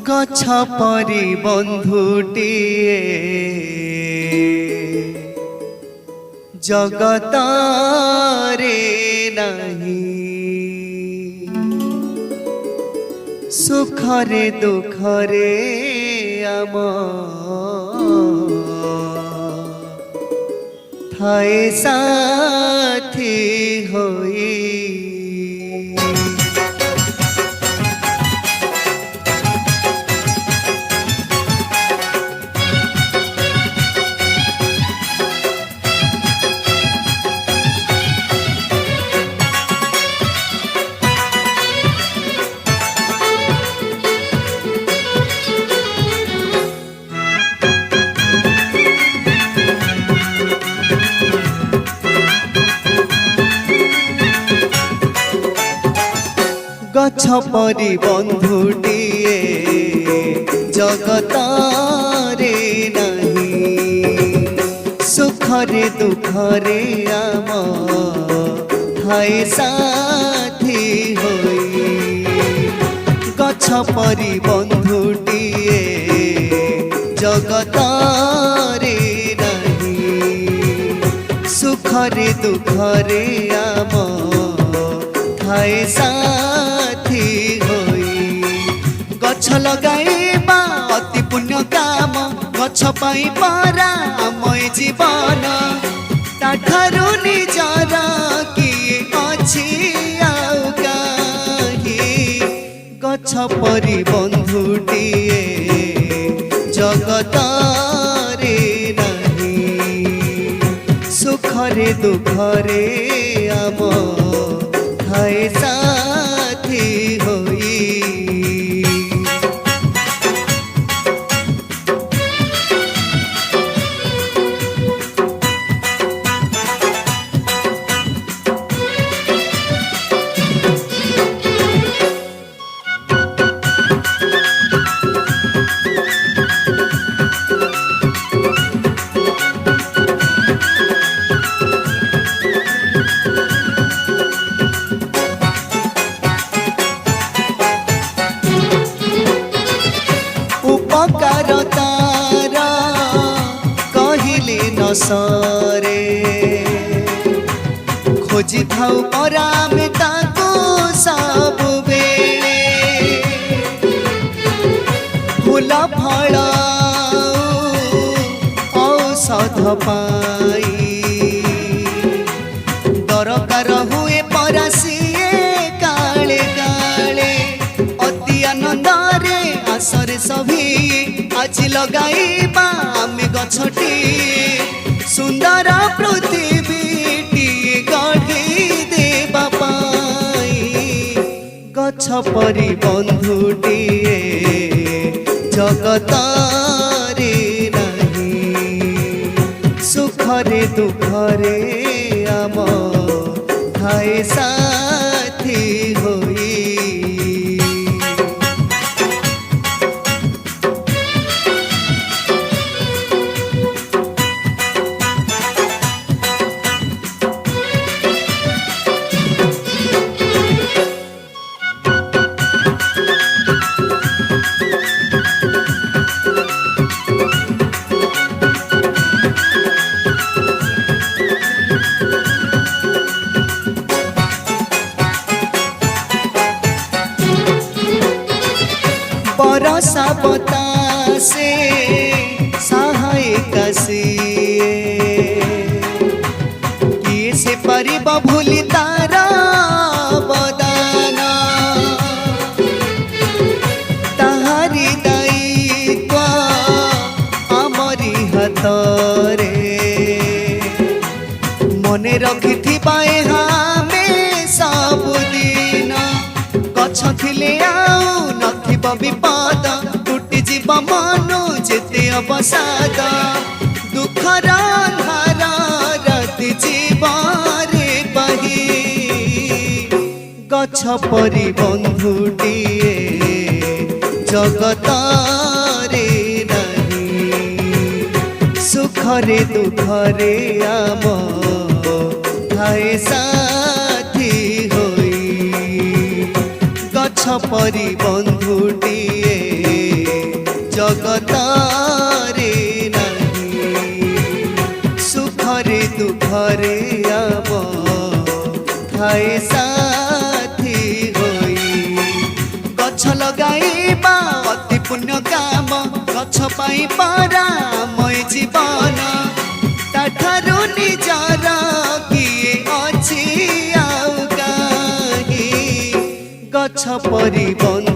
गछ परी बंधुटिए जगत रे नहीं सुखरे दुखरे आम थाए साथी होई। गछ परी बंधुटिए जगत रे नहीं सुखरे दुखरे आम थाए साथी होई। गछ परी बंधुटिए जगत रे नहीं सुखरे दुखरे आम थाए साथी होई। गछ लगाइबा अति पुण्य काम गछ पाई परा आमय जीवन ताठारु निजर किए अछि आउ काहि। गछ परी बंधुटिए जगत रे नहीं सुखरे दुखरे आम थाए साथी होई। उपकारतार कहिले न सरे खोजी थाउ परामे ताको सब बेले फूल फल औषध पाई दरकार हुए परासिए काले काले अति आनंदरे आसरे सभी आज लगाइबा आमे गछटी सुंदर पृथ्वीटी गढ़ी देबा पाई। गछ परी बंधुटिए जगत रे नहीं सुखरे दुखरे आम थाए साथी होई। बरसा बतासे सहायक सिए किए से परिब भूली तारा बदाना ताहारी दायित्व आमरी हाथरे मने रखिथिबा एहामे सबुदिन गछ थिले आउ नथिब विपद टूटी जीव मनु जेते अवसाद दुखर अन्धार राति जीवरे बही। गछ परी बंधुटिए जगत रे नहीं सुखरे दुखरे आम थाए साथी होई। गछ परी बंधुटिए दुखरे आम थाए साथी होई गछ लगाइबा अति पुण्य काम गछ पाई परामय जीवन ताठारु निजर किए अछि आउ काहि गछ परि बंधु